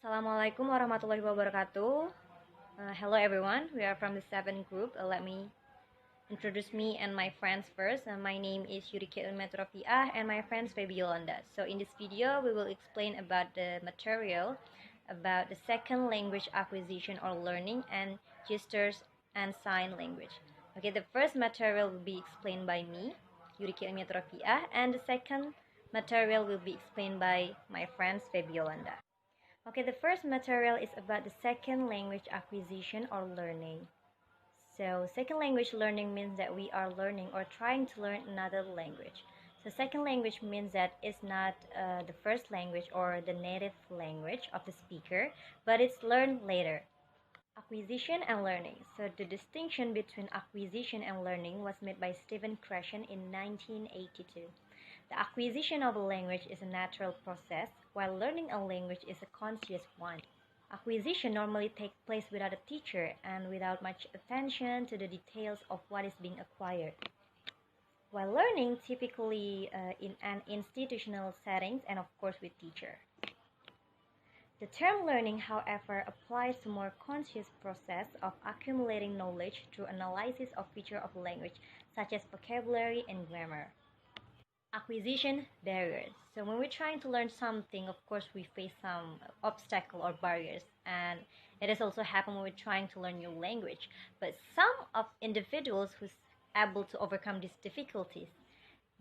Assalamualaikum warahmatullahi wabarakatuh. Hello everyone, we are from the 7th group. Let me introduce me and my friends first. My name is Yurike Ilmiyaturrofiah and my friends Feby Yolanda. So in this video, we will explain about the material about the second language acquisition or learning and gestures and sign language. Okay, the first material will be explained by me, Yurike Ilmiyaturrofiah, and the second material will be explained by my friends Feby Yolanda. Okay, the first material is about the second language acquisition or learning. So second language learning means that we are learning or trying to learn another language. So second language means that it's not the first language or the native language of the speaker, but it's learned later. Acquisition and learning. So the distinction between acquisition and learning was made by Stephen Krashen in 1982. The acquisition of a language is a natural process, while learning a language is a conscious one. Acquisition normally takes place without a teacher and without much attention to the details of what is being acquired, while learning typically in an institutional setting and of course with teacher. The term learning, however, applies to more conscious process of accumulating knowledge through analysis of features of language, such as vocabulary and grammar. Acquisition barriers. So when we're trying to learn something, of course, we face some obstacle or barriers, and it has also happened when we're trying to learn new language. But some of individuals who's able to overcome these difficulties,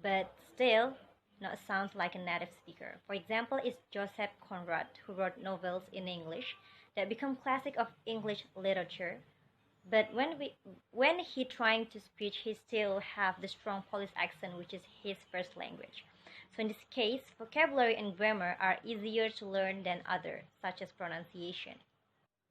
but still not sounds like a native speaker. For example, is Joseph Conrad, who wrote novels in English that become classic of English literature. But when he trying to speak, he still have the strong Polish accent, which is his first language. So in this case, vocabulary and grammar are easier to learn than others, such as pronunciation.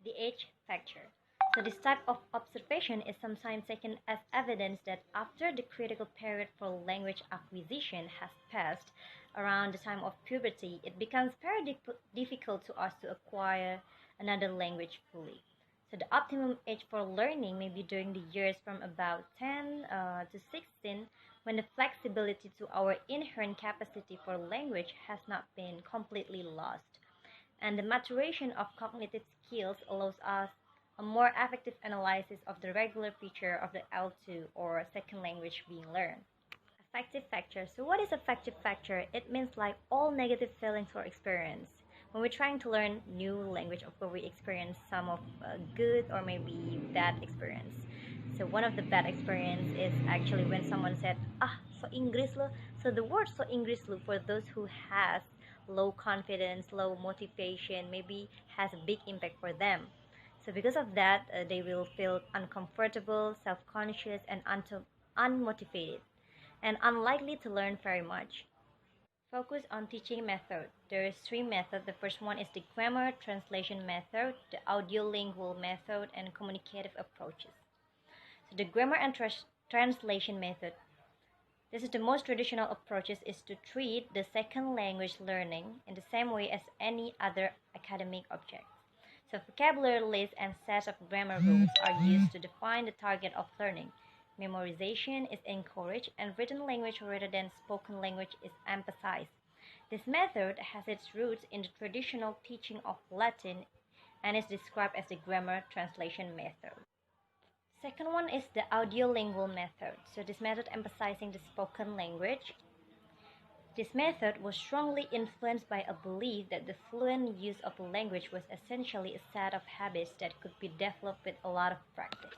The age factor. So this type of observation is sometimes taken as evidence that after the critical period for language acquisition has passed, around the time of puberty, it becomes very difficult to us to acquire another language fully. So the optimum age for learning may be during the years from about 10 to 16, when the flexibility to our inherent capacity for language has not been completely lost, and the maturation of cognitive skills allows us a more effective analysis of the regular feature of the L2 or second language being learned. Affective factor. So what is affective factor? It means like all negative feelings or experience. When we're trying to learn new language, of course we experience some of good or maybe bad experience. So one of the bad experience is actually when someone said, so English lo. So the word so English lo for those who has low confidence, low motivation, maybe has a big impact for them. So because of that, they will feel uncomfortable, self-conscious, and unmotivated, and unlikely to learn very much. Focus on teaching method. There is 3 methods. The first one is the grammar translation method, the audiolingual method, and communicative approaches. So the grammar and translation method. This is the most traditional approaches is to treat the second language learning in the same way as any other academic object. So vocabulary lists and sets of grammar rules are used to define the target of learning. Memorization is encouraged and written language rather than spoken language is emphasized. This method has its roots in the traditional teaching of Latin and is described as the grammar translation method. Second one is the audiolingual method. So this method emphasizing the spoken language. This method was strongly influenced by a belief that the fluent use of a language was essentially a set of habits that could be developed with a lot of practice.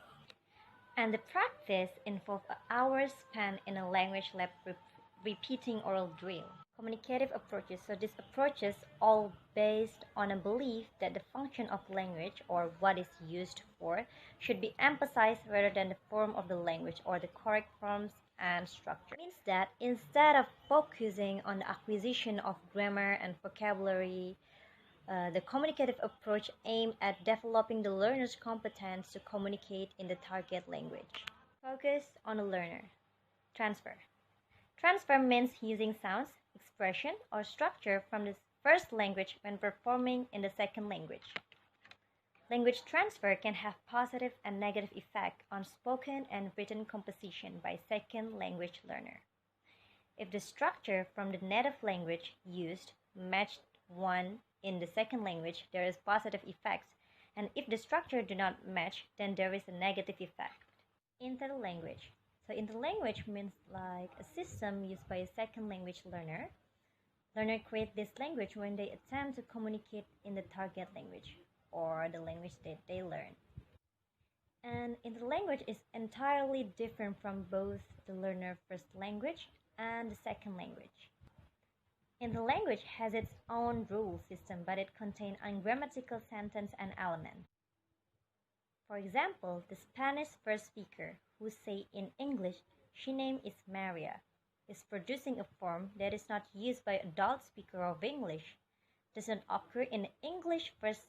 And the practice involved hours spent in a language lab repeating oral drill. Communicative approaches. So these approaches all based on a belief that the function of language or what is used for should be emphasized rather than the form of the language or the correct forms and structure. It means that instead of focusing on the acquisition of grammar and vocabulary, the communicative approach aimed at developing the learner's competence to communicate in the target language. Focus on the learner. Transfer. Transfer means using sounds, expression, or structure from the first language when performing in the second language. Language transfer can have positive and negative effect on spoken and written composition by second language learner. If the structure from the native language used matched one in the second language, there is positive effects, and if the structure do not match, then there is a negative effect. Interlanguage. So interlanguage means like a system used by a second language learner. Learner create this language when they attempt to communicate in the target language or the language that they learn. And interlanguage is entirely different from both the learner first language and the second language. Interlanguage has its own rule system, but it contains ungrammatical sentence and elements. For example, the Spanish first speaker who say in English, "She name is Maria," is producing a form that is not used by adult speaker of English, does not occur in English first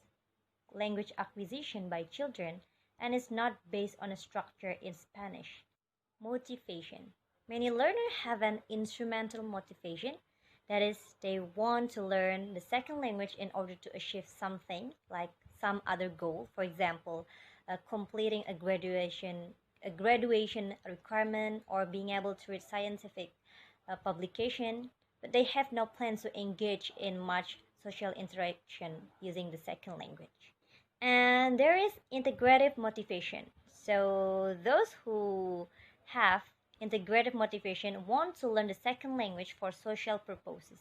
language acquisition by children, and is not based on a structure in Spanish. Motivation. Many learners have an instrumental motivation, that is, they want to learn the second language in order to achieve something, like some other goal, for example, completing a graduation requirement or being able to read scientific publication, but they have no plans to engage in much social interaction using the second language. And there is integrative motivation. So those who have integrative motivation want to learn the second language for social purposes,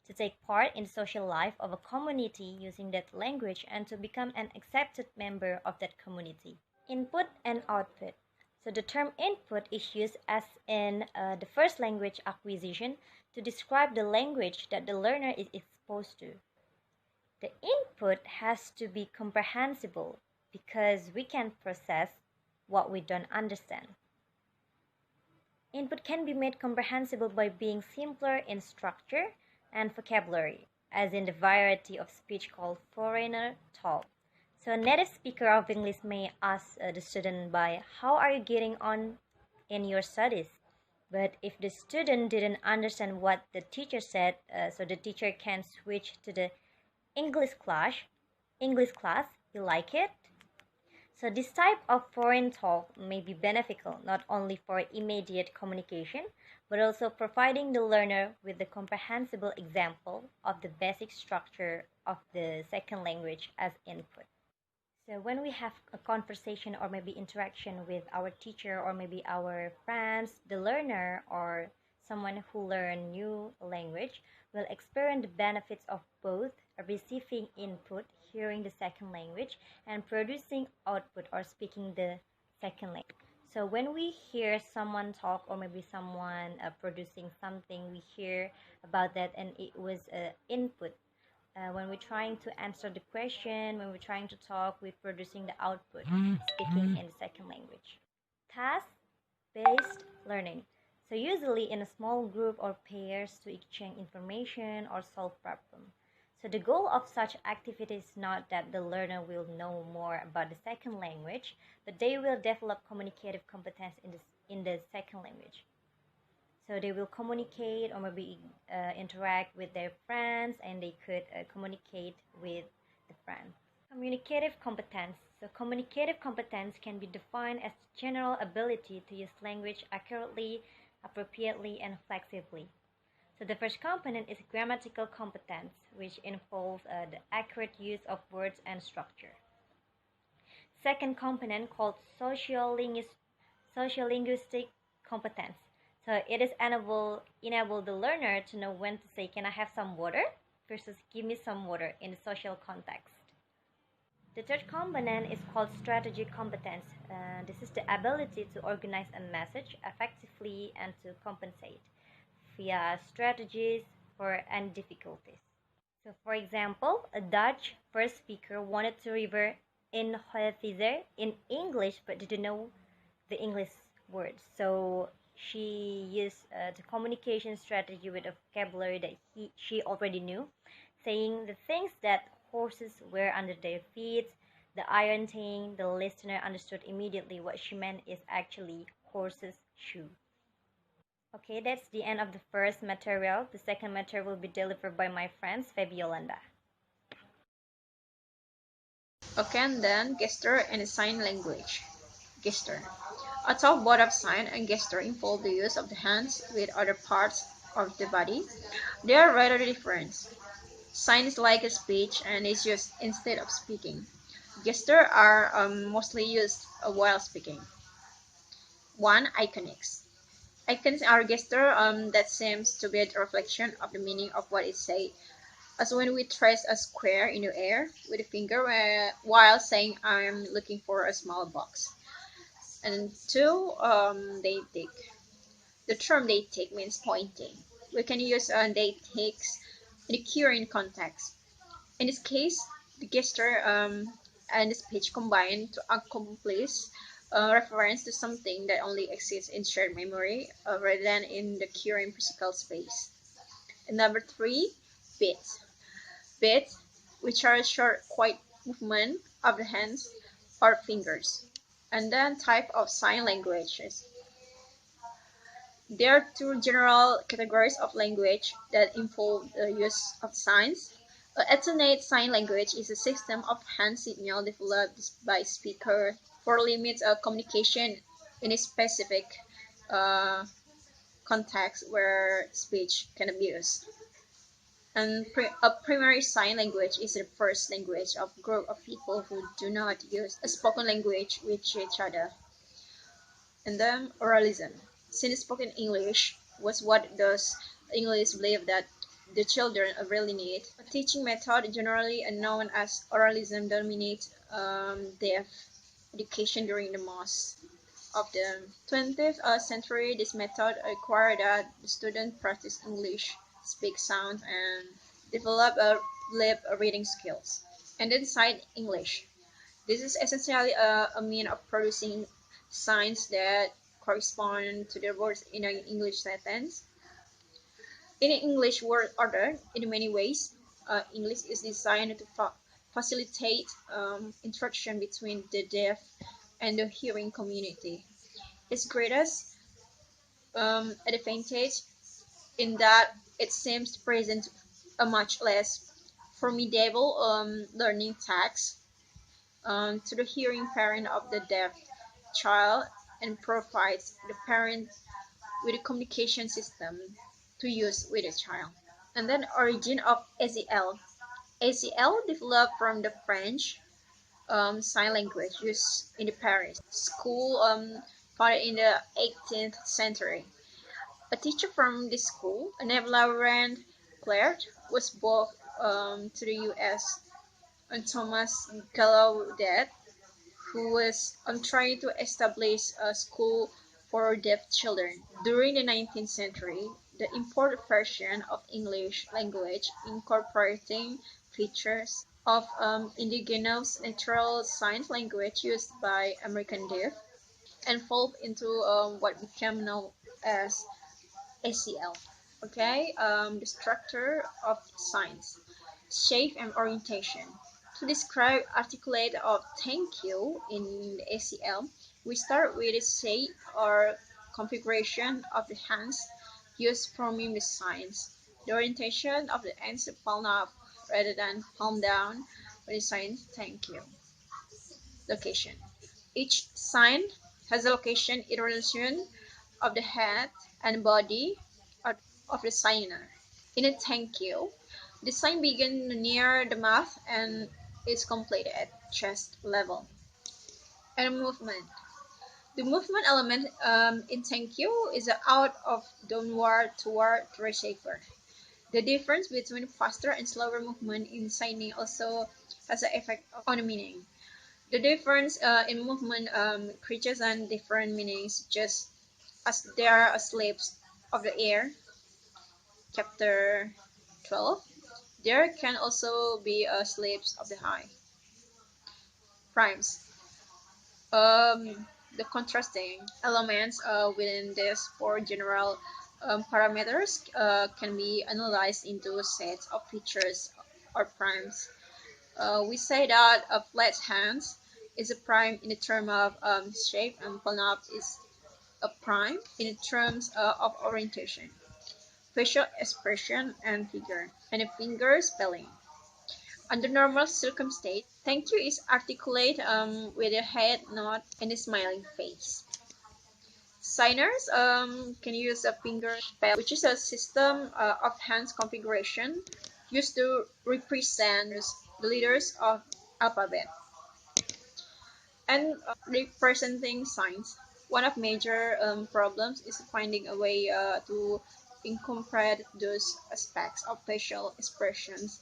to take part in the social life of a community using that language, and to become an accepted member of that community. Input and output. So the term input is used as in the first language acquisition to describe the language that the learner is exposed to. The input has to be comprehensible because we can process what we don't understand. Input can be made comprehensible by being simpler in structure and vocabulary, as in the variety of speech called foreigner talk. So a native speaker of English may ask the student by, "How are you getting on in your studies?" But if the student didn't understand what the teacher said, so the teacher can switch to the English class, you like it? So this type of foreign talk may be beneficial not only for immediate communication, but also providing the learner with a comprehensible example of the basic structure of the second language as input. So when we have a conversation or maybe interaction with our teacher or maybe our friends, the learner or someone who learn new language will experience the benefits of both receiving input, hearing the second language, and producing output or speaking the second language. So when we hear someone talk or maybe someone producing something, we hear about that and it was input. When we're trying to answer the question, when we're trying to talk, we're producing the output, speaking in the second language. Task-based learning. So usually in a small group or pairs to exchange information or solve problems. So the goal of such activities is not that the learner will know more about the second language, but they will develop communicative competence in the second language. So they will communicate or maybe interact with their friends, and they could communicate with the friends. Communicative competence. So communicative competence can be defined as the general ability to use language accurately, appropriately, and flexibly. So the first component is grammatical competence, which involves the accurate use of words and structure. Second component called sociolinguistic competence. So it is enable the learner to know when to say, "Can I have some water?" versus "Give me some water" in the social context. The third component is called strategic competence. This is the ability to organize a message effectively and to compensate via strategies for any difficulties. So for example, a Dutch first speaker wanted to refer in Hoefijzer in English but didn't know the English words. So she used the communication strategy with a vocabulary that she already knew, saying the things that horses were under their feet, the iron thing. The listener understood immediately what she meant is actually horse's shoe. Okay, that's the end of the first material. The second material will be delivered by my friends Feby, Yolanda. Okay, and then gesture and sign language. Gesture. Although both of sign and gesture involve the use of the hands with other parts of the body, they are rather different. Sign is like a speech and is used instead of speaking. Gestures are mostly used while speaking. 1. Iconics. Icons are gestures that seems to be a reflection of the meaning of what is said, as when we trace a square in the air with a finger while saying I'm looking for a small box. And 2. Deictic. The term deictic means pointing. We can use deictics in the current context. In this case, the gesture and the speech combine to accomplish reference to something that only exists in shared memory rather than in the current physical space. And number 3, beats. Beats, which are short, quiet movement of the hands or fingers. And then type of sign languages. There are two general categories of language that involve the use of signs. Alternate sign language is a system of hand signal developed by speakers for limits of communication in a specific uh, context where speech can be used. And a primary sign language is the first language of a group of people who do not use a spoken language with each other. And then oralism. Since spoken English was what those English believe that the children really need, a teaching method generally known as oralism dominates their education during the most of the 20th century. This method required that the student practice English, speak sound, and develop lip reading skills. And then sight English. This is essentially a mean of producing signs that correspond to the words in an English sentence. In an English word order, in many ways, English is designed to facilitate interaction between the deaf and the hearing community. Its greatest advantage in that it seems to present a much less formidable learning task to the hearing parent of the deaf child and provides the parent with a communication system to use with the child. And then origin of ACL. ACL developed from the French sign language used in the Paris school founded in the 18th century. A teacher from this school, Nebula Rand Clare, was brought to the U.S. and Thomas Gallaudet, who was trying to establish a school for deaf children. During the 19th century, the imported version of English language incorporating features of indigenous natural sign language used by American deaf evolved into what became known as ACL. Okay, the structure of signs, shape and orientation. To describe articulate of thank you in the ACL, we start with the shape or configuration of the hands used forming the signs. The orientation of the hands palm up rather than palm down for the sign thank you. Location. Each sign has a location in relation of the head and body of the signer. In a thank you, the sign begins near the mouth and is completed at chest level. And movement. The movement element in thank you is out of downward toward the receiver. The difference between faster and slower movement in signing also has an effect on the meaning. The difference in movement creates and different meanings just as there are slips of the air. Chapter 12. There can also be slips of the eye. Primes. The contrasting elements within these four general parameters can be analyzed into sets of features or primes. We say that a flat hand is a prime in the term of shape, and palm up is a prime in the terms of orientation, facial expression, and figure, and a finger spelling. Under normal circumstances, thank you is articulate with a head nod and a smiling face. Signers can use a finger spell, which is a system of hands configuration used to represent the leaders of alphabet. And representing signs. One of major problems is finding a way to incorporate those aspects of facial expressions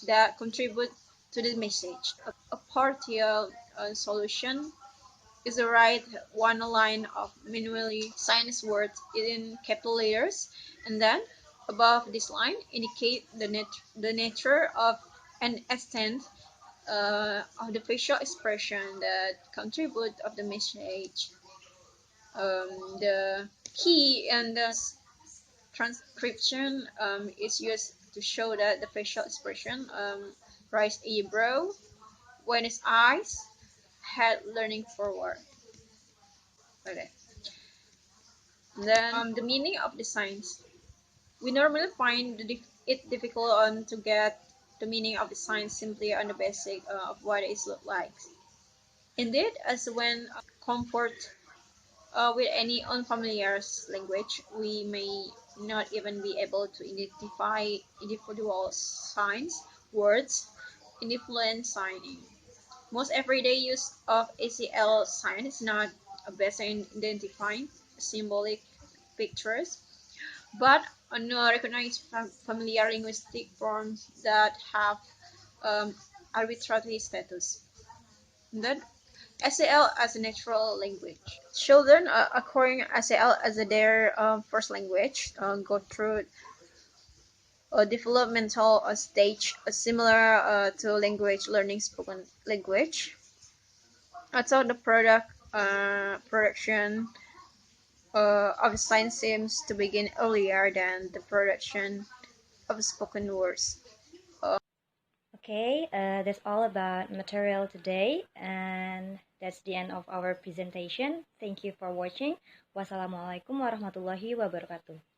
that contribute to the message. A partial solution is to write one line of manually signed words in capital letters, and then above this line indicate the nature of and extent of the facial expression that contribute of the message. The key and the transcription is used to show that the facial expression raise eyebrow when its eyes head leaning forward. Okay. And then the meaning of the signs. We normally find it difficult to get the meaning of the signs simply on the basic of what it looks like. Indeed, as when comfort with any unfamiliar language, we may not even be able to identify individual signs, words, in the fluent signing. Most everyday use of ACL sign is not based on identifying symbolic pictures, but on recognized familiar linguistic forms that have arbitrary status. And then SAL as a natural language. Children acquiring SAL as their first language go through a developmental stage similar to language learning spoken language. Also, the production of sign seems to begin earlier than the production of spoken words. Okay, that's all about material today, and that's the end of our presentation. Thank you for watching. Wassalamualaikum warahmatullahi wabarakatuh.